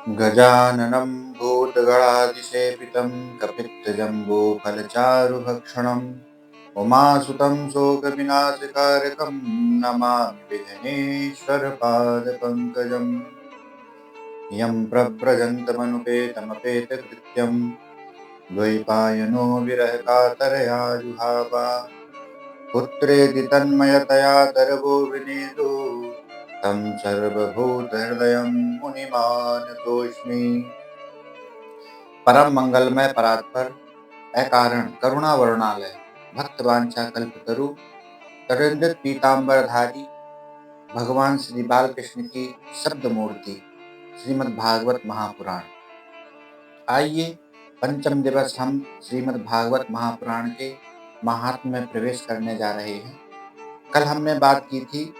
गजाननं भूतगणातिसेवितं कपित्थजम्बूफलचारुभक्षणम् उमासुतं शोकविनाशकारकं नमामि विघ्नेश्वरपादपङ्कजम्। यं प्रव्रजन्तमनुपेतमपेतकृत्यं द्वैपायनो विरहकातरया जुहावा पुत्रेति तन्मयतया तरवो विनेदो तं सर्वभूतहृदयं मुनिमानतोऽस्मि। परम मंगलमय परात्पर अकारण करुणा वरुणालय भक्तवांछा कल्पतरु तरिंदत पीतांबरधारी भगवान श्री बालकृष्ण की शब्द मूर्ति श्रीमद् भागवत महापुराण। आइए पंचम दिवस हम श्रीमद् भागवत महापुराण के महात्म्य में प्रवेश करने जा रहे हैं। कल हमने बात की थी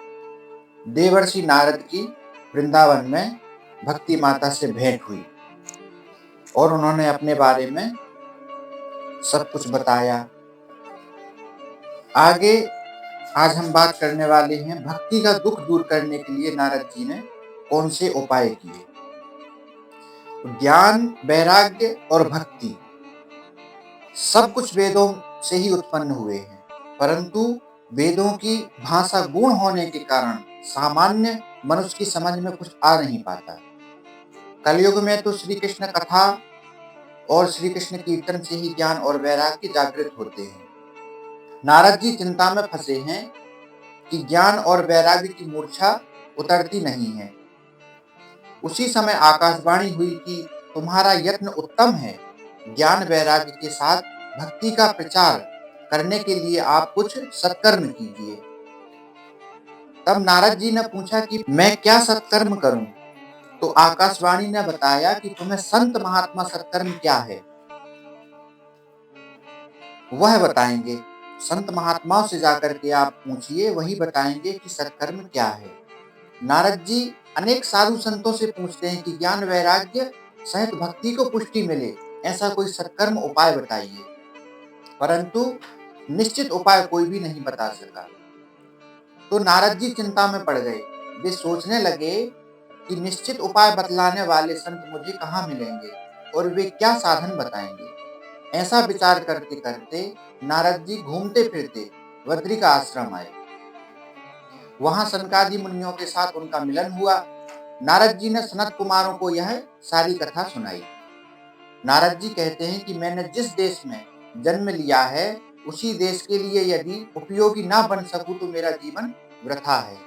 देवर्षि नारद की वृंदावन में भक्ति माता से भेंट हुई और उन्होंने अपने बारे में सब कुछ बताया। आगे आज हम बात करने वाले हैं भक्ति का दुख दूर करने के लिए नारद जी ने कौन से उपाय किए। ज्ञान, वैराग्य और भक्ति सब कुछ वेदों से ही उत्पन्न हुए हैं, परंतु वेदों की भाषा गुण होने के कारण सामान्य मनुष्य की समझ में कुछ आ नहीं पाता। कलयुग में तो श्री कृष्ण कथा और श्री कृष्ण कीर्तन से ही ज्ञान और वैराग्य जागृत होते हैं। नारद जी चिंता में फंसे हैं कि ज्ञान और वैराग्य की मूर्छा उतरती नहीं है। उसी समय आकाशवाणी हुई कि तुम्हारा यत्न उत्तम है, ज्ञान वैराग्य के साथ भक्ति का प्रचार करने के लिए आप कुछ सत्कर्म कीजिए। तब नारद जी ने पूछा कि मैं क्या सत्कर्म करूं? तो आकाशवाणी ने बताया कि तुम्हें संत महात्मा सत्कर्म क्या है वह बताएंगे। संत महात्माओं से जाकर के आप पूछिए, वही बताएंगे कि सत्कर्म क्या है। नारद जी अनेक साधु संतों से पूछते हैं कि ज्ञान वैराग्य सहित भक्ति को पुष्टि मिले ऐसा कोई सत्कर्म उपाय बताइए, परंतु निश्चित उपाय कोई भी नहीं बता सका। तो नारद जी चिंता में पड़ गए। वे सोचने लगे कि निश्चित उपाय बतलाने वाले संत मुझे कहाँ मिलेंगे और वे क्या साधन बताएंगे। ऐसा विचार करते करते नारद जी घूमते फिरते बद्री का आश्रम आए। वहां सनकादि मुनियों के साथ उनका मिलन हुआ। नारद जी ने सनत कुमारों को यह सारी कथा सुनाई। नारद जी कहते हैं कि मैंने जिस देश में जन्म लिया है उसी देश के लिए यदि उपयोगी ना बन सकूं तो मेरा जीवन वृथा है।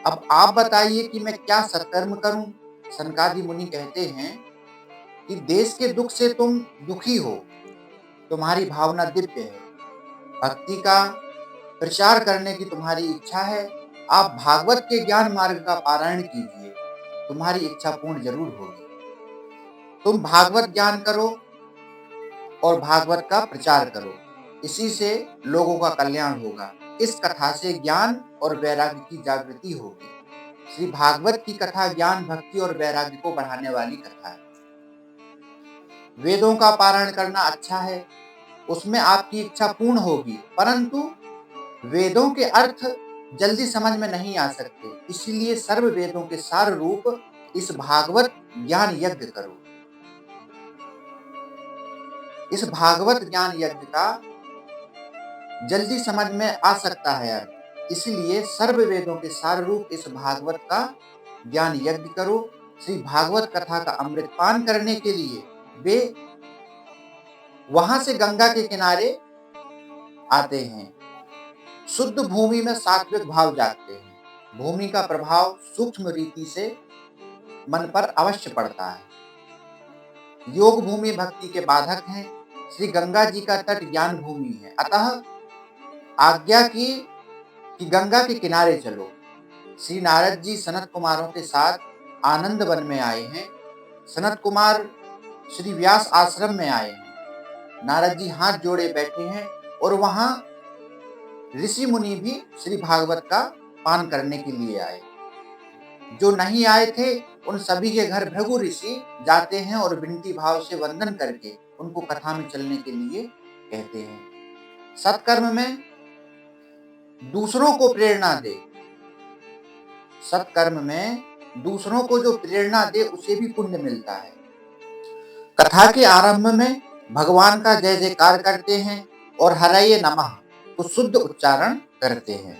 अब आप बताइए कि मैं क्या सत्कर्म करूं। सनकादि मुनि कहते हैं कि देश के दुख से तुम दुखी हो, तुम्हारी भावना दिव्य है, भक्ति का प्रचार करने की तुम्हारी इच्छा है, आप भागवत के ज्ञान मार्ग का पारायण कीजिए, तुम्हारी इच्छा पूर्ण जरूर होगी। तुम भागवत ज्ञान करो और भागवत का प्रचार करो, इसी से लोगों का कल्याण होगा। इस कथा से ज्ञान और वैराग्य की जागृति होगी। श्री भागवत की कथा ज्ञान, भक्ति और वैराग्य को बढ़ाने वाली कथा है। वेदों का पारायण करना अच्छा है, उसमें आपकी इच्छा पूर्ण होगी, परंतु वेदों के अर्थ जल्दी समझ में नहीं आ सकते, इसलिए सर्व वेदों के सार रूप इस भागवत ज्ञान यज्ञ करो। इस भागवत ज्ञान यज्ञ का जल्दी समझ में आ सकता है अर्थ, इसलिए सर्व वेदों के सार रूप इस भागवत का ज्ञान यज्ञ करो। श्री भागवत कथा का अमृत पान करने के लिए वे वहां से गंगा के किनारे आते हैं। शुद्ध भूमि में सात्विक भाव जागते हैं। भूमि का प्रभाव सूक्ष्म रीति से मन पर अवश्य पड़ता है। योग भूमि भक्ति के बाधक हैं। श्री गंगा जी का तट ज्ञान भूमि है, अतः आज्ञा की कि गंगा के किनारे चलो। श्री नारद जी सनत कुमारों के साथ आनंद वन में आए हैं। सनत कुमार श्री व्यास आश्रम में आए हैं। नारद जी हाथ जोड़े बैठे हैं और वहां ऋषि मुनि भी श्री भागवत का पान करने के लिए आए। जो नहीं आए थे उन सभी के घर भृगु ऋषि जाते हैं और विनती भाव से वंदन करके उनको कथा में चलने के लिए कहते हैं। सत्कर्म में दूसरों को प्रेरणा दे। सत्कर्म में दूसरों को जो प्रेरणा दे उसे भी पुण्य मिलता है। कथा के आरंभ में भगवान का जय जयकार करते हैं और हरये नमः को शुद्ध उच्चारण करते हैं।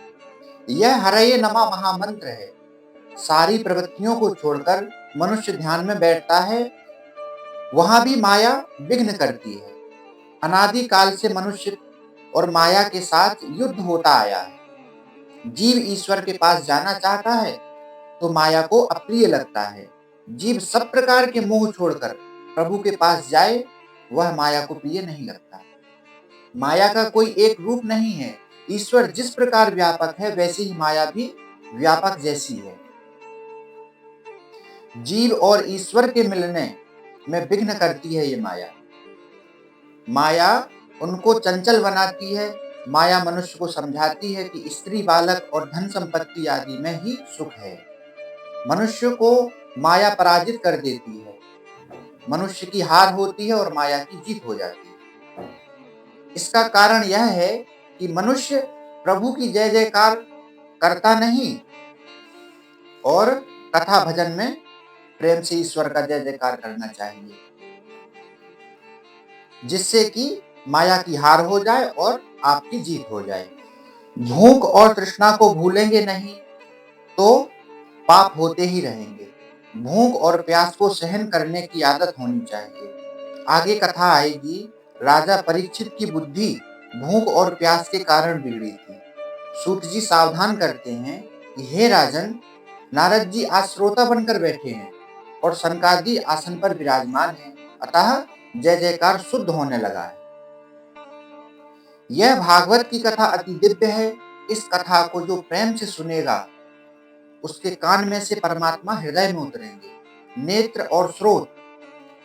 यह हरये नमः महामंत्र है। सारी प्रवृत्तियों को छोड़कर मनुष्य ध्यान में बैठता है, वहां भी माया विघ्न करती है। अनादि काल से मनुष्य और माया के साथ युद्ध होता आया है। जीव ईश्वर के पास जाना चाहता है तो माया को अप्रिय लगता है। जीव सब प्रकार के मोह छोड़कर प्रभु के पास जाए, वह माया को प्रिय नहीं लगता। माया का कोई एक रूप नहीं है। ईश्वर जिस प्रकार व्यापक है वैसे ही माया भी व्यापक जैसी है। जीव और ईश्वर के मिलने में विघ्न करती है ये माया। माया उनको चंचल बनाती है। माया मनुष्य को समझाती है कि स्त्री बालक और धन संपत्ति आदि में ही सुख है। मनुष्य को माया पराजित कर देती है। मनुष्य की हार होती है और माया की जीत हो जाती है। इसका कारण यह है कि मनुष्य प्रभु की जय जयकार करता नहीं और कथा भजन में प्रेम से ईश्वर का जय जयकार करना चाहिए, जिससे कि माया की हार हो जाए और आपकी जीत हो जाए। भूख और तृष्णा को भूलेंगे नहीं तो पाप होते ही रहेंगे। भूख और प्यास को सहन करने की आदत होनी चाहिए। आगे कथा आएगी, राजा परीक्षित की बुद्धि भूख और प्यास के कारण बिगड़ी थी। सूत जी सावधान करते हैं कि हे राजन, नारद जी आज श्रोता बनकर बैठे हैं और सनकादि आसन पर विराजमान हैं, अतः जय जयकार शुद्ध होने लगा है। यह भागवत की कथा अति दिव्य है। इस कथा को जो प्रेम से सुनेगा उसके कान में से परमात्मा हृदय में उतरेंगे। नेत्र और स्रोत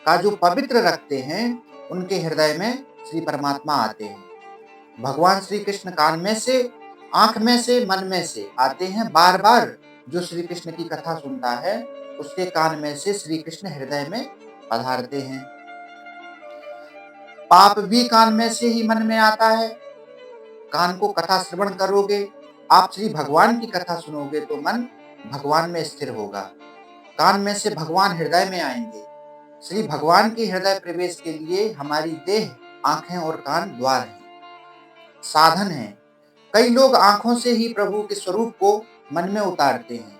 का जो पवित्र रखते हैं उनके हृदय में श्री परमात्मा आते हैं। भगवान श्री कृष्ण कान में से, आंख में से, मन में से आते हैं। बार बार जो श्री कृष्ण की कथा सुनता है उसके कान में से श्री कृष्ण हृदय में पधारते हैं। पाप भी कान में से ही मन में आता है। कान को कथा श्रवण करोगे, आप श्री भगवान की कथा सुनोगे तो मन भगवान में स्थिर होगा। कान में से भगवान हृदय में आएंगे। श्री भगवान के हृदय प्रवेश के लिए हमारी देह, आंखें और कान द्वार हैं, साधन हैं। कई लोग आंखों से ही प्रभु के स्वरूप को मन में उतारते हैं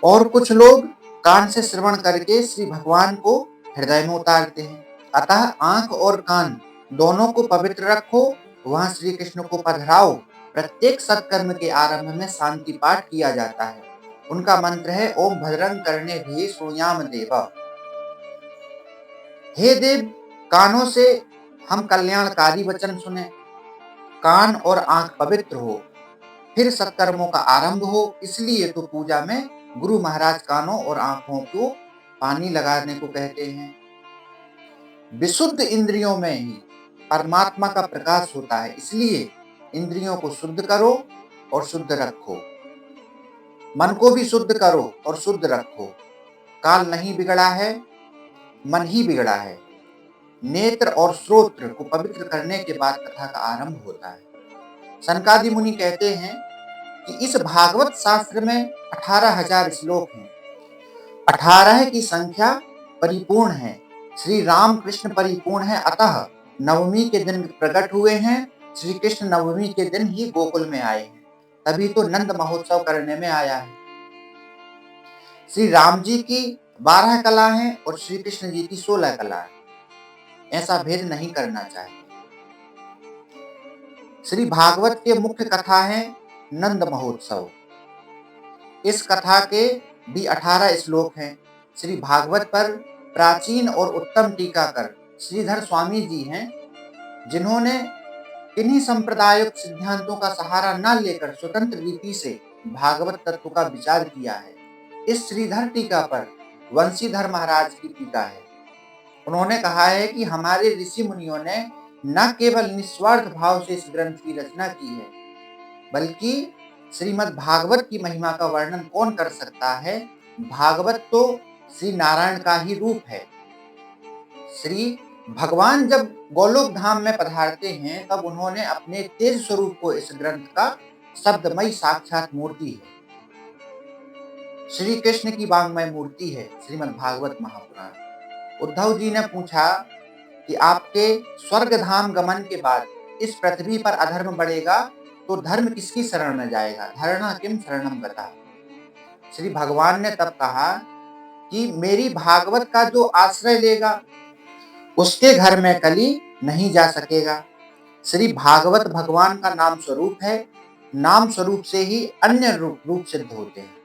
और कुछ लोग कान से श्रवण करके श्री भगवान को हृदय में उतारते हैं। अतः आंख और कान दोनों को पवित्र रखो, वहां श्री कृष्ण को पधराओ। प्रत्येक सत्कर्म के आरंभ में शांति पाठ किया जाता है। उनका मंत्र है ओम भद्रं करने भी श्रूयाम देव। हे देव, कानों से हम कल्याणकारी वचन सुने, कान और आंख पवित्र हो, फिर सत्कर्मों का आरंभ हो। इसलिए तो पूजा में गुरु महाराज कानों और आंखों को पानी लगाने को कहते हैं। विशुद्ध इंद्रियों में ही परमात्मा का प्रकाश होता है, इसलिए इंद्रियों को शुद्ध करो और शुद्ध रखो। मन को भी शुद्ध करो और शुद्ध रखो। काल नहीं बिगड़ा है, मन ही बिगड़ा है। नेत्र और श्रोत्र को पवित्र करने के बाद कथा का आरंभ होता है। सनकादि मुनि कहते हैं कि इस भागवत शास्त्र में 18,000 श्लोक हैं। 18 की संख्या परिपूर्ण है। श्री राम कृष्ण परिपूर्ण है, अतः नवमी के दिन प्रकट हुए हैं। श्री कृष्ण नवमी के दिन ही गोकुल में आए हैं, तभी तो नंद महोत्सव करने में आया है। श्री राम जी की 12 कला हैं और श्री कृष्ण जी की 16 कला है। ऐसा भेद नहीं करना चाहिए। श्री भागवत के मुख्य कथा है नंद महोत्सव। इस कथा के भी 18 श्लोक हैं। श्री भागवत पर प्राचीन और उत्तम टीकाकार श्रीधर स्वामी जी हैं, जिन्होंने किन्हीं सांप्रदायिक सिद्धांतों का सहारा न लेकर स्वतंत्र रीति से भागवत तत्व का विचार किया है। इस श्रीधर टीका पर वंशीधर महाराज की टीका है। उन्होंने कहा है कि हमारे ऋषि मुनियों ने न केवल निस्वार्थ भाव से इस ग्रंथ की रचना की है, बल्कि श्रीमद् भागवत की महिमा का वर्णन कौन कर सकता है। भागवत तो श्री नारायण का ही रूप है। श्री भगवान जब गोलोक धाम में पधारते हैं तब उन्होंने अपने तेज स्वरूप को इस ग्रंथ का शब्दमयी साक्षात मूर्ति है। श्री कृष्ण की वाङ्मय मूर्ति है श्रीमद् भागवत महापुराण। उद्धव जी ने पूछा कि आपके स्वर्ग धाम गमन के बाद इस पृथ्वी पर अधर्म बढ़ेगा तो धर्म किसकी शरण में जाएगा? धर्मः किम शरणम गतः। श्री भगवान ने तब कहा कि मेरी भागवत का जो आश्रय लेगा उसके घर में कली नहीं जा सकेगा। श्री भागवत भगवान का नाम स्वरूप है, नाम स्वरूप से ही अन्य रूप सिद्ध होते हैं।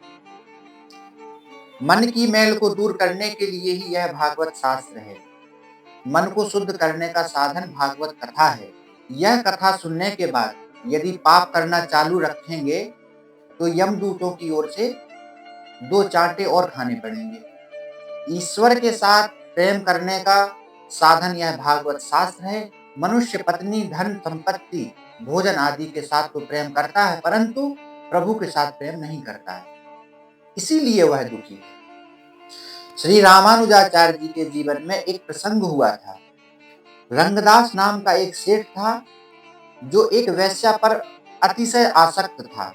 मन की मैल को दूर करने के लिए ही यह भागवत शास्त्र है। मन को शुद्ध करने का साधन भागवत कथा है। यह कथा सुनने के बाद यदि पाप करना चालू रखेंगे तो यमदूतों की ओर से 2 चांटे और खाने पड़ेंगे। ईश्वर के साथ प्रेम करने का साधन यह भागवत शास्त्र है। मनुष्य पत्नी, धन, संपत्ति, भोजन आदि के साथ तो प्रेम करता है, परंतु प्रभु के साथ प्रेम नहीं करता है, इसीलिए वह दुखी है। श्री रामानुजाचार्य जी के जीवन में एक प्रसंग हुआ था। रंगदास नाम का एक सेठ था जो एक वेश्या पर अतिशय आसक्त था।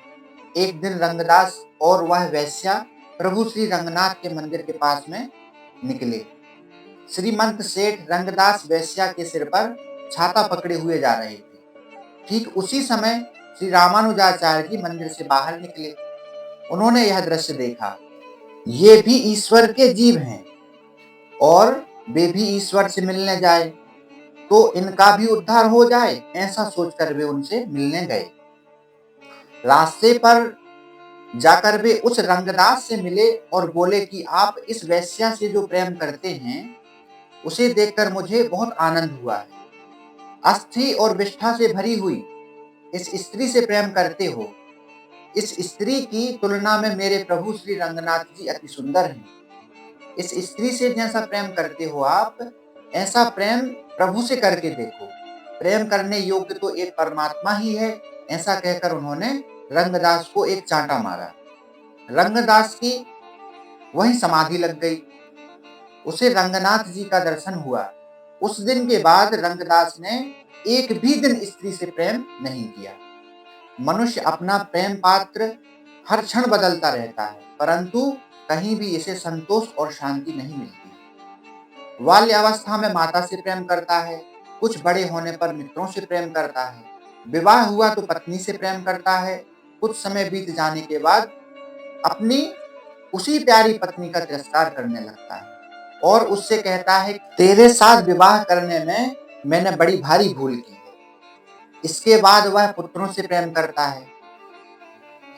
एक दिन रंगदास और वह वेश्या प्रभु श्री रंगनाथ के मंदिर के पास में निकले। श्रीमंत सेठ रंगदास वेश्या के सिर पर छाता पकड़े हुए जा रहे थे। ठीक उसी समय श्री रामानुजाचार्य जी मंदिर से बाहर निकले। उन्होंने यह दृश्य देखा। ये भी ईश्वर के जीव हैं और वे भी ईश्वर से मिलने जाए तो इनका भी उद्धार हो जाए, ऐसा सोचकर वे उनसे मिलने गए। रास्ते पर जाकर वे उस रंगदास से मिले और बोले कि आप इस वेश्या से जो प्रेम करते हैं उसे देखकर मुझे बहुत आनंद हुआ है। अस्थि और विष्ठा से भरी हुई इस स्त्री से प्रेम करते हो। इस स्त्री की तुलना में मेरे प्रभु श्री रंगनाथ जी अति सुंदर हैं। इस स्त्री से जैसा प्रेम करते हो आप, ऐसा प्रेम प्रभु से करके देखो। प्रेम करने योग्य तो एक परमात्मा ही है। ऐसा कहकर उन्होंने रंगदास को एक चांटा मारा। रंगदास की वहीं समाधि लग गई। उसे रंगनाथ जी का दर्शन हुआ। उस दिन के बाद रंगदास ने एक भी दिन स्त्री से प्रेम नहीं किया। मनुष्य अपना प्रेम पात्र हर क्षण बदलता रहता है, परंतु कहीं भी इसे संतोष और शांति नहीं मिलती। बाल्य अवस्था में माता से प्रेम करता है, कुछ बड़े होने पर मित्रों से प्रेम करता है, विवाह हुआ तो पत्नी से प्रेम करता है, कुछ समय बीत जाने के बाद अपनी उसी प्यारी पत्नी का तिरस्कार करने लगता है और उससे कहता है तेरे साथ विवाह करने में मैंने बड़ी भारी भूल की है। इसके बाद वह पुत्रों से प्रेम करता है।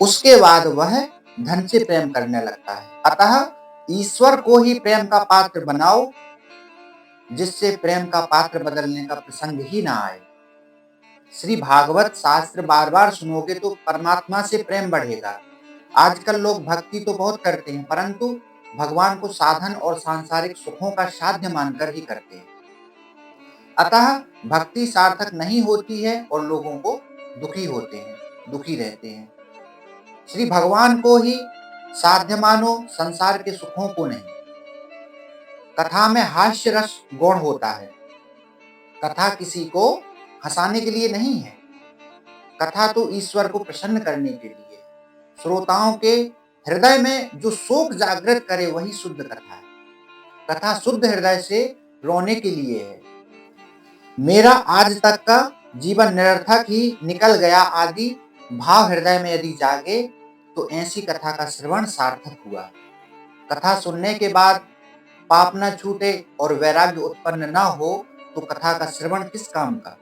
उसके बाद वह धन से प्रेम करने लगता है। अतः ईश्वर को ही प्रेम का पात्र बनाओ, जिससे प्रेम का पात्र बदलने का प्रसंग ही ना आए। श्री भागवत शास्त्र बार बार सुनोगे तो परमात्मा से प्रेम बढ़ेगा। आजकल लोग भक्ति तो बहुत करते हैं, परंतु भगवान को साधन और सांसारिक सुखों का साध्य मानकर ही करते हैं। अतः भक्ति सार्थक नहीं होती है और लोगों को दुखी होते हैं, दुखी रहते हैं। श्री भगवान को ही साध्य मानो, संसार के सुखों को नहीं। कथा में हास्य रस गौण होता है। कथा किसी को हंसाने के लिए नहीं है। कथा तो ईश्वर को प्रसन्न करने के लिए। श्रोताओं के हृदय में जो शोक जागृत करे वही शुद्ध कथा है। कथा शुद्ध हृदय से रोने के लिए है। मेरा आज तक का जीवन निरर्थक ही निकल गया आदि भाव हृदय में यदि जागे तो ऐसी कथा का श्रवण सार्थक हुआ। कथा सुनने के बाद पाप न छूटे और वैराग्य उत्पन्न न हो तो कथा का श्रवण किस काम का।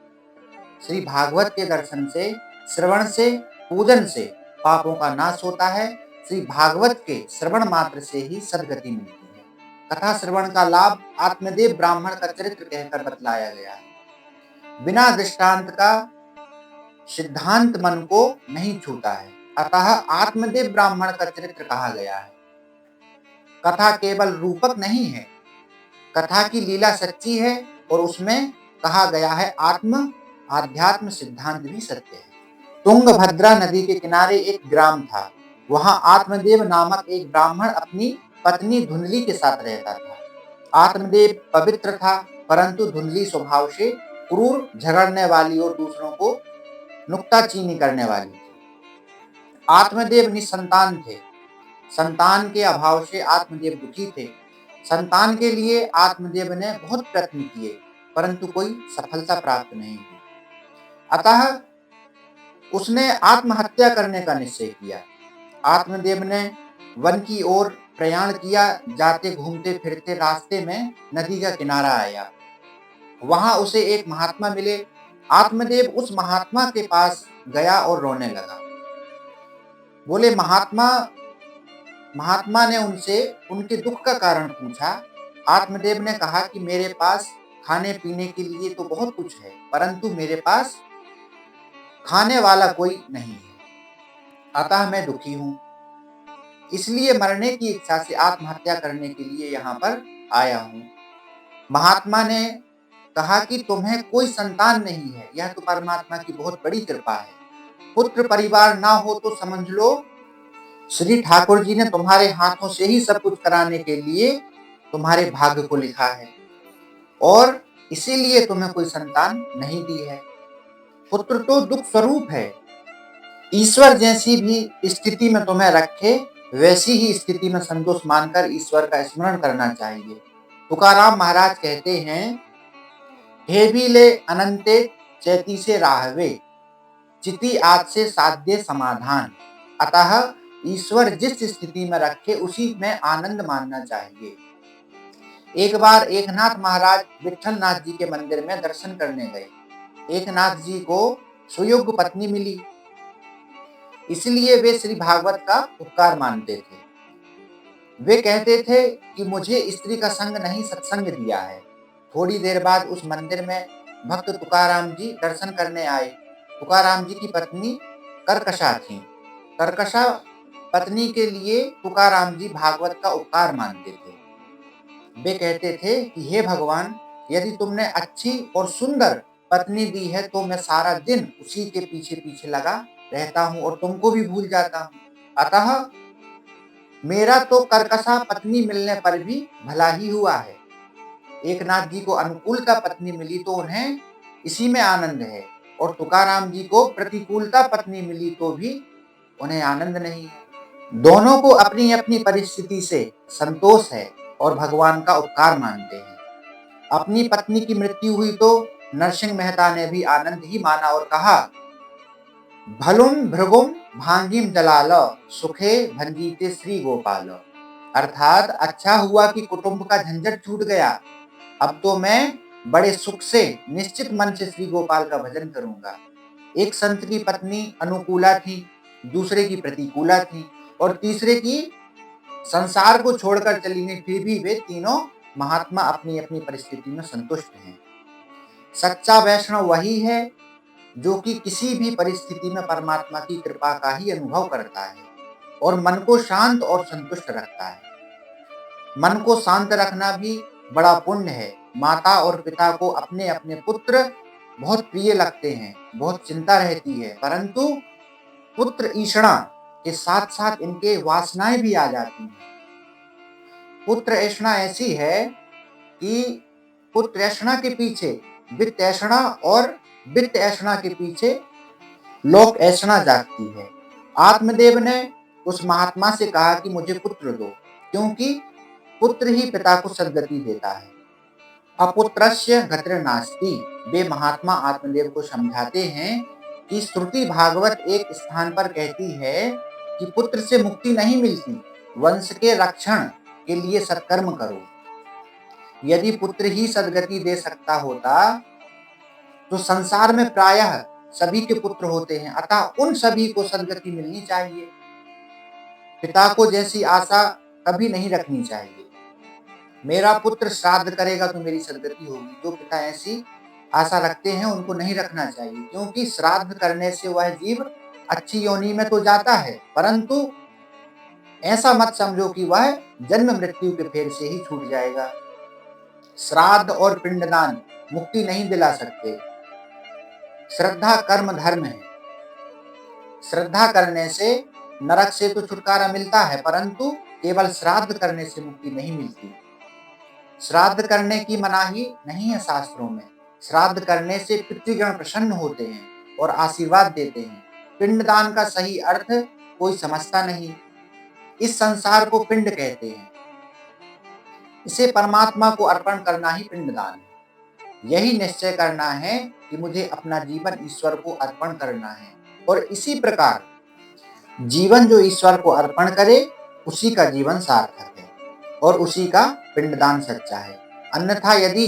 श्री भागवत के दर्शन से, श्रवण से, पूजन से पापों का नाश होता है। श्री भागवत के श्रवण मात्र से ही सद्गति मिलती है। कथा श्रवण का लाभ आत्मदेव ब्राह्मण का चरित्र कहकर बतलाया गया है। बिना दृष्टांत का सिद्धांत मन को नहीं छूता है, अतः आत्मदेव ब्राह्मण का चरित्र कहा गया है। कथा केवल रूपक नहीं है, कथा की लीला सच्ची है और उसमें कहा गया है आध्यात्म सिद्धांत भी सत्य है। तुंगभद्रा नदी के किनारे एक ग्राम था। वहां आत्मदेव नामक एक ब्राह्मण अपनी पत्नी धुंधली के साथ रहता था। आत्मदेव पवित्र था, परंतु धुंधली स्वभाव से क्रूर, झगड़ने वाली और दूसरों को नुक्ताचीनी करने वाली थी। आत्मदेव निसंतान थे। संतान के अभाव से आत्मदेव दुखी थे। संतान के लिए आत्मदेव ने बहुत प्रयत्न किए, परंतु कोई सफलता प्राप्त नहीं हुई। अतः उसने आत्महत्या करने का निश्चय किया। आत्मदेव ने वन की ओर प्रयाण किया। जाते घूमते फिरते रास्ते में नदी का किनारा आया। वहां उसे एक महात्मा मिले। आत्मदेव उस महात्मा के पास गया और रोने लगा। बोले महात्मा महात्मा ने उनसे उनके दुख का कारण पूछा। आत्मदेव ने कहा कि मेरे पास खाने पीने के लिए तो बहुत कुछ है, परंतु मेरे पास खाने वाला कोई नहीं है, अतः मैं दुखी हूं। इसलिए मरने की इच्छा से आत्महत्या करने के लिए यहाँ पर आया हूं। महात्मा ने कहा कि तुम्हें कोई संतान नहीं है, यह तो परमात्मा की बहुत बड़ी कृपा है। पुत्र परिवार ना हो तो समझ लो श्री ठाकुर जी ने तुम्हारे हाथों से ही सब कुछ कराने के लिए तुम्हारे भाग्य को लिखा है, और इसीलिए तुम्हें कोई संतान नहीं दी है। पुत्र तो दुख स्वरूप है। ईश्वर जैसी भी स्थिति में तुम्हें रखे, वैसी ही स्थिति में संतोष मानकर ईश्वर का स्मरण करना चाहिए। तुकाराम महाराज कहते हैं, हे भी ले अनंते चैती से राहवे, चिति आज से साध्य समाधान। अतः ईश्वर जिस स्थिति में रखे उसी में आनंद मानना चाहिए। एक बार एकनाथ महाराज विठल नाथ जी के मंदिर में दर्शन करने गए। एकनाथ जी को सुयोग्य पत्नी मिली, इसलिए वे श्री भागवत का उपकार मानते थे। वे कहते थे कि मुझे स्त्री का संग नहीं सत्संग दिया है। थोड़ी देर बाद उस मंदिर में भक्त तुकाराम जी दर्शन करने आए। तुकाराम जी की पत्नी कर्कशा थी। कर्कशा पत्नी के लिए तुकाराम जी भागवत का उपकार मानते थे। वे कहते थे कि हे भगवान, यदि तुमने अच्छी और सुंदर पत्नी दी है तो मैं सारा दिन उसी के पीछे पीछे लगा रहता हूँ और तुमको भी भूल जाता हूँ। अतः मेरा तो कर्कशा पत्नी मिलने पर भी भला ही हुआ है। एकनाथ जी को अनुकूलता पत्नी मिली तो उन्हें इसी में आनंद है, और तुकाराम जी को प्रतिकूलता पत्नी मिली तो भी उन्हें आनंद नहीं है। दोनों को अपनी अपनी परिस्थिति से संतोष है और भगवान का उपकार मानते हैं। अपनी पत्नी की मृत्यु हुई तो नरसिंह मेहता ने भी आनंद ही माना और कहा, भलुम भृगुम भांगिम जलाल, सुखे भंजीते श्री गोपाल। अर्थात अच्छा हुआ कि कुटुंब का झंझट छूट गया। अब तो मैं बड़े सुख से निश्चित मन से श्री गोपाल का भजन करूंगा। एक संत की पत्नी अनुकूला थी, दूसरे की प्रतिकूला थी, और तीसरे की संसार को छोड़कर चली गई। फिर भी वे तीनों महात्मा अपनी अपनी परिस्थिति में संतुष्ट हैं। सच्चा वैष्णव वही है जो कि किसी भी परिस्थिति में परमात्मा की कृपा का ही अनुभव करता है और मन को शांत और संतुष्ट रखता है। मन को शांत रखना भी बड़ा पुण्य है। माता और पिता को अपने अपने पुत्र बहुत प्रिय लगते हैं, बहुत चिंता रहती है, परंतु पुत्र ईषणा के साथ साथ इनके वासनाएं भी आ जाती हैं। पुत्र ऐषणा ऐसी है कि पुत्र ऐषणा के पीछे वित्त ऐषणा और वित्त ऐषणा के पीछे लोक ऐषणा जागती है। आत्मदेव ने उस महात्मा से कहा कि मुझे पुत्र दो, क्योंकि पुत्र ही पिता को सद्गति देता है। अपुत्रस्य गतिर् नास्ति। वे महात्मा आत्मदेव को समझाते हैं कि श्रुति भागवत एक स्थान पर कहती है कि पुत्र से मुक्ति नहीं मिलती, वंश के रक्षण के लिए सत्कर्म करो। यदि पुत्र ही सद्गति दे सकता होता तो संसार में प्रायः सभी के पुत्र होते हैं, अतः उन सभी को सद्गति मिलनी चाहिए। पिता को जैसी आशा कभी नहीं रखनी चाहिए। मेरा पुत्र श्राद्ध करेगा तो मेरी सद्गति होगी। जो पिता ऐसी आशा रखते हैं उनको नहीं रखना चाहिए, क्योंकि श्राद्ध करने से वह जीव अच्छी योनि में तो जाता है, परंतु ऐसा मत समझो कि वह जन्म मृत्यु के फेर से ही छूट जाएगा। श्राद्ध और पिंडदान मुक्ति नहीं दिला सकते। श्रद्धा कर्म धर्म है। श्रद्धा करने से नरक से तो छुटकारा मिलता है, परंतु केवल श्राद्ध करने से मुक्ति नहीं मिलती। श्राद्ध करने की मनाही नहीं है शास्त्रों में। श्राद्ध करने से पितृगण प्रसन्न होते हैं और आशीर्वाद देते हैं। पिंडदान का सही अर्थ कोई समझता नहीं। इस संसार को पिंड कहते हैं। इसे परमात्मा को अर्पण करना ही पिंडदान है। यही निश्चय करना है कि मुझे अपना जीवन ईश्वर को अर्पण करना है, और इसी प्रकार जीवन जो ईश्वर को अर्पण करे उसी का जीवन सार्थक है और उसी का पिंडदान सच्चा है। अन्यथा यदि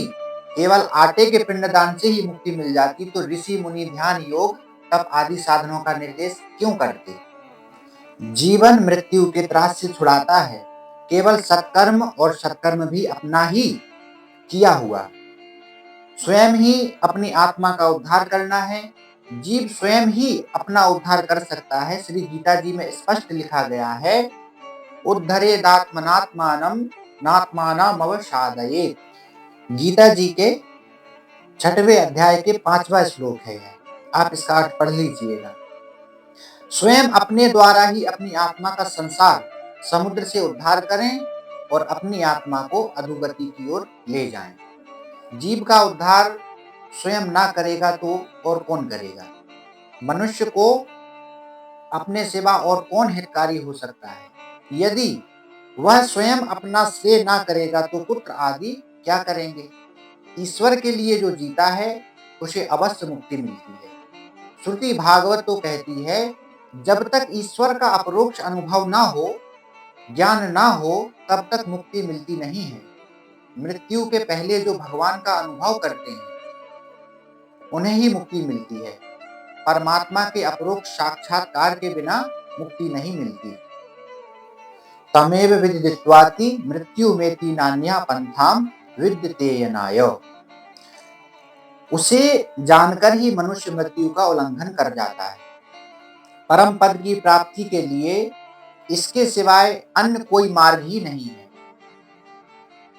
केवल आटे के पिंडदान से ही मुक्ति मिल जाती तो ऋषि मुनि ध्यान योग तप आदि साधनों का निर्देश क्यों करते। जीवन मृत्यु के त्रास से छुड़ाता है केवल सत्कर्म, और सत्कर्म भी अपना ही किया हुआ। स्वयं ही अपनी आत्मा का उद्धार करना है। जीव स्वयं ही अपना उद्धार कर सकता है। श्री गीता जी में स्पष्ट लिखा गया है, उद्धरेदात्मनात्मानं नात्मानम् अवसादयेत्। गीता जी के 6वें अध्याय के 5वां श्लोक है। आप इसका अर्थ पढ़ लीजिएगा। स्वयं अपने द्वारा ही अपनी आत्मा का संसार समुद्र से उद्धार करें और अपनी आत्मा को अधोगति की ओर ले जाएं। जीव का उद्धार स्वयं ना करेगा तो और कौन करेगा। मनुष्य को अपने सिवा और कौन हितकारी हो सकता है। यदि वह स्वयं अपना श्रेय ना करेगा तो पुत्र आदि क्या करेंगे। ईश्वर के लिए जो जीता है उसे अवश्य मुक्ति मिलती है। श्रुति भागवत तो कहती है, जब तक ईश्वर का अपरोक्ष अनुभव ना हो, ज्ञान ना हो, तब तक मुक्ति मिलती नहीं है। मृत्यु के पहले जो भगवान का अनुभव करते हैं उन्हें ही मुक्ति मिलती है। परमात्मा के अपरोक्ष साक्षात्कार के बिना मुक्ति नहीं मिलती। तमेव विदित्वाति मृत्युमेति नान्या पंथाम विद्यतेयनाय। उसे जानकर ही मनुष्य मृत्यु का उल्लंघन कर जाता है। परम पद की प्राप्ति के लिए इसके सिवाय अन्य कोई मार्ग ही नहीं है।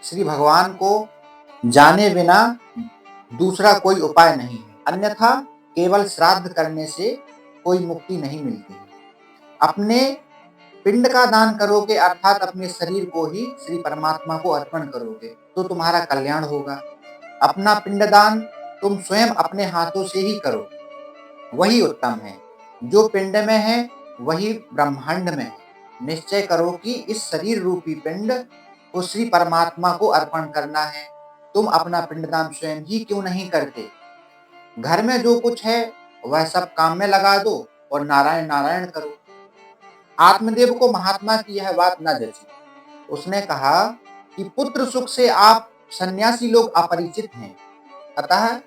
श्री भगवान को जाने बिना दूसरा कोई उपाय नहीं है। अन्यथा केवल श्राद्ध करने से कोई मुक्ति नहीं मिलती है। अपने पिंड का दान करोगे, अर्थात अपने शरीर को ही श्री परमात्मा को अर्पण करोगे तो तुम्हारा कल्याण होगा। अपना पिंडदान तुम स्वयं अपने हाथों से ही करो, वही उत्तम है। जो पिंड में है वही ब्रह्मांड में है। निश्चय करो कि इस शरीर रूपी पिंड को श्री परमात्मा को अर्पण करना है। तुम अपना पिंडदान स्वयं ही क्यों नहीं करते। घर में जो कुछ है वह सब काम में लगा दो और नारायण नारायण करो। आत्मदेव को महात्मा की यह बात न जची। उसने कहा कि पुत्र सुख से आप सन्यासी लोग अपरिचित हैं, अतः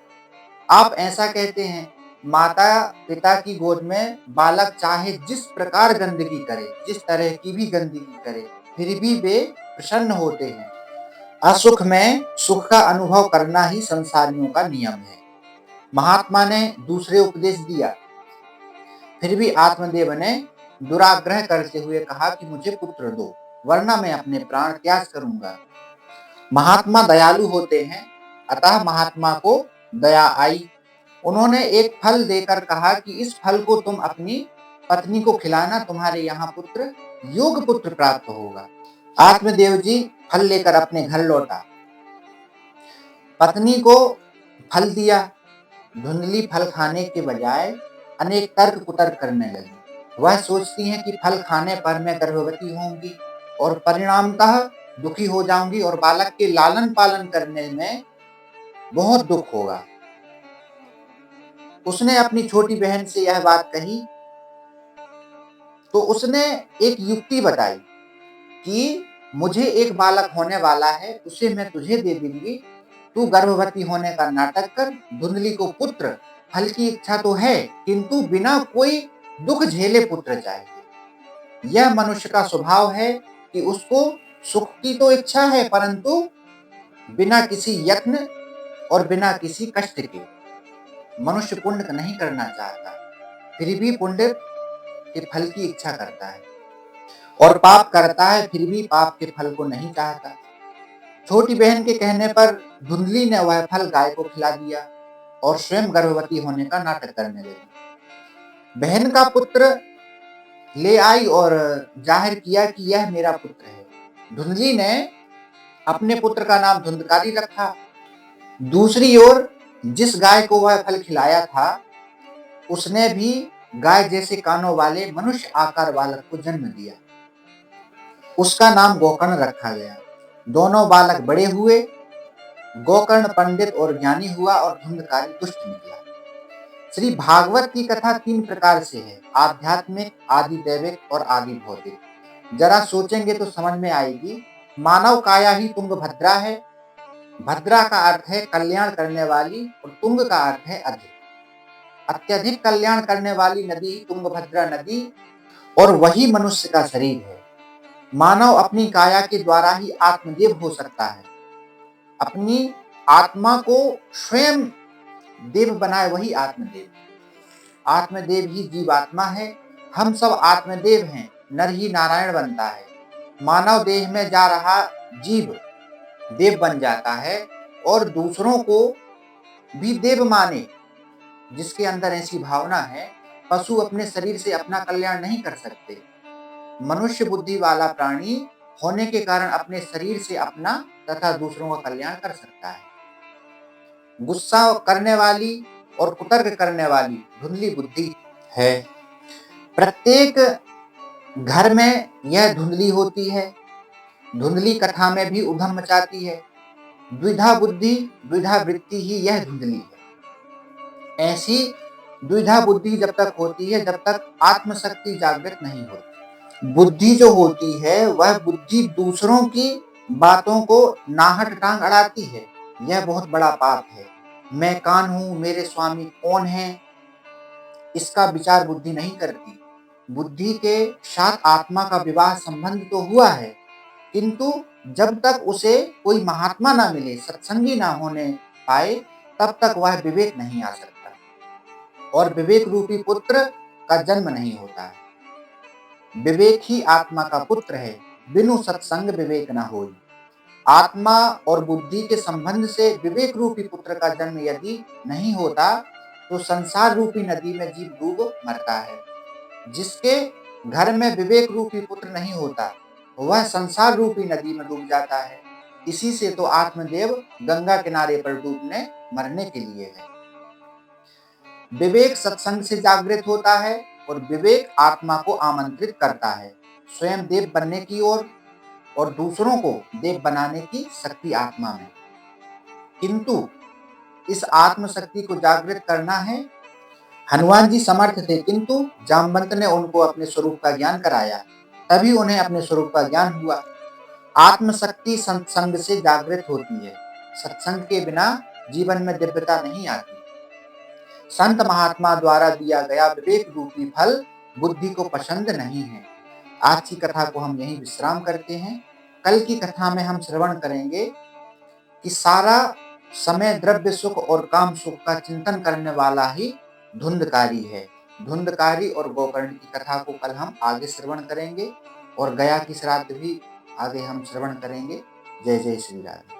आप ऐसा कहते हैं। माता पिता की गोद में बालक चाहे जिस प्रकार गंदगी करे, जिस तरह की भी गंदगी करे, फिर भी वे प्रसन्न होते हैं। असुख में सुख का अनुभव करना ही संसारियों का नियम है। महात्मा ने दूसरे उपदेश दिया, फिर भी आत्मदेव ने दुराग्रह करते हुए कहा कि मुझे पुत्र दो, वरना मैं अपने प्राण त्याग करूंगा। महात्मा दयालु होते हैं, अतः महात्मा को दया आई। उन्होंने एक फल देकर कहा कि इस फल को तुम अपनी पत्नी को खिलाना, तुम्हारे यहाँ पुत्र योग पुत्र प्राप्त होगा। आत्मदेव जी फल लेकर अपने घर लौटा, पत्नी को फल दिया। धुंधली फल खाने के बजाय अनेक तर्क कुतर्क करने लगी। वह सोचती हैं कि फल खाने पर मैं गर्भवती होंगी और परिणामतः दुखी हो जाऊंगी और बालक के लालन पालन करने में बहुत दुख होगा। उसने अपनी छोटी बहन से यह बात कही तो उसने एक युक्ति बताई कि मुझे एक बालक होने वाला है, उसे मैं तुझे दे दूंगी, तू गर्भवती होने का नाटक कर। धुंधली को पुत्र फल की इच्छा तो है, किंतु बिना कोई दुख झेले पुत्र चाहिए। यह मनुष्य का स्वभाव है कि उसको सुख की तो इच्छा है, परंतु बिना किसी यत्न और बिना किसी कष्ट के। मनुष्य पुण्य नहीं करना चाहता, फिर भी पुण्य के फल की इच्छा करता है, और पाप करता है फिर भी पाप के फल को नहीं चाहता। छोटी बहन के कहने पर धुंधली ने वह फल गाय को खिला दिया और स्वयं गर्भवती होने का नाटक करने लगी। बहन का पुत्र ले आई और जाहिर किया कि यह मेरा पुत्र है। धुंधली ने अपने पुत्र का नाम धुंधकारी रखा। दूसरी ओर जिस गाय को वह फल खिलाया था उसने भी गाय जैसे कानों वाले मनुष्य आकार बालक को जन्म दिया। उसका नाम गोकर्ण रखा गया। दोनों बालक बड़े हुए। गोकर्ण पंडित और ज्ञानी हुआ और धुंधकारी दुष्ट निकला। श्री भागवत की कथा 3 प्रकार से है: आध्यात्मिक, आदि दैविक और आदि भौतिक। जरा सोचेंगे तो समझ में आएगी। मानव काया ही तुंगभद्रा है। भद्रा का अर्थ है कल्याण करने वाली और तुंग का अर्थ है अधिक। अत्यधिक कल्याण करने वाली नदी तुंगभद्रा नदी और वही मनुष्य का शरीर है। मानव अपनी काया के द्वारा ही आत्मदेव हो सकता है। अपनी आत्मा को स्वयं देव बनाए वही आत्मदेव। आत्मदेव ही जीवात्मा है। हम सब आत्मदेव हैं। नर ही नारायण बनता है। मानव देह में जा रहा जीव देव बन जाता है और दूसरों को भी देव माने। जिसके अंदर ऐसी भावना है, पशु अपने शरीर से अपना कल्याण नहीं कर सकते। मनुष्य बुद्धि वाला प्राणी होने के कारण अपने शरीर से अपना तथा दूसरों का कल्याण कर सकता है। गुस्सा करने वाली और कुतर्क करने वाली धुंधली बुद्धि है। प्रत्येक घर में यह धुंधली होती है। धुंधली कथा में भी उधम मचाती है। द्विधा बुद्धि, द्विधा वृत्ति ही यह धुंधली है। ऐसी द्विधा बुद्धि जब तक होती है, जब तक आत्मशक्ति जागृत नहीं होती। बुद्धि जो होती है, वह बुद्धि दूसरों की बातों को नाहट टांग अड़ाती है। यह बहुत बड़ा पाप है। मैं कौन हूं, मेरे स्वामी कौन है, इसका विचार बुद्धि नहीं करती। बुद्धि के साथ आत्मा का विवाह संबंध तो हुआ है, किंतु जब तक उसे कोई महात्मा ना मिले, सत्संगी ना होने पाए, तब तक वह विवेक नहीं आ सकता और विवेक रूपी पुत्र का जन्म नहीं होता है। विवेक ही आत्मा का पुत्र है। बिनु सत्संग विवेक न होई। आत्मा और बुद्धि के संबंध से विवेक रूपी पुत्र का जन्म यदि नहीं होता, तो संसार रूपी नदी में जीव डूब मरता है। जिसके घर में विवेक रूपी पुत्र नहीं होता, वह संसार रूपी नदी में डूब जाता है। इसी से तो आत्मदेव गंगा किनारे पर डूबने मरने के लिए है। विवेक सत्संग से जागृत होता है और विवेक आत्मा को आमंत्रित करता है स्वयं देव बनने की ओर और दूसरों को देव बनाने की शक्ति आत्मा में। किंतु इस आत्म शक्ति को जागृत करना है। हनुमान जी समर्थ थे, किंतु जामवंत ने उनको अपने स्वरूप का ज्ञान कराया, तभी उन्हें अपने स्वरूप का ज्ञान हुआ। आत्मशक्ति सत्संग से जागृत होती है। सत्संग के बिना जीवन में दिव्यता नहीं आती। संत महात्मा द्वारा दिया गया विवेक रूपी फल बुद्धि को पसंद नहीं है। आज की कथा को हम यहीं विश्राम करते हैं। कल की कथा में हम श्रवण करेंगे कि सारा समय द्रव्य सुख और काम सुख का चिंतन करने वाला ही धुंधकारी है। धुंधकारी और गोकर्ण की कथा को कल हम आगे श्रवण करेंगे और गया की श्राद्ध भी आगे हम श्रवण करेंगे। जय जय श्री राम।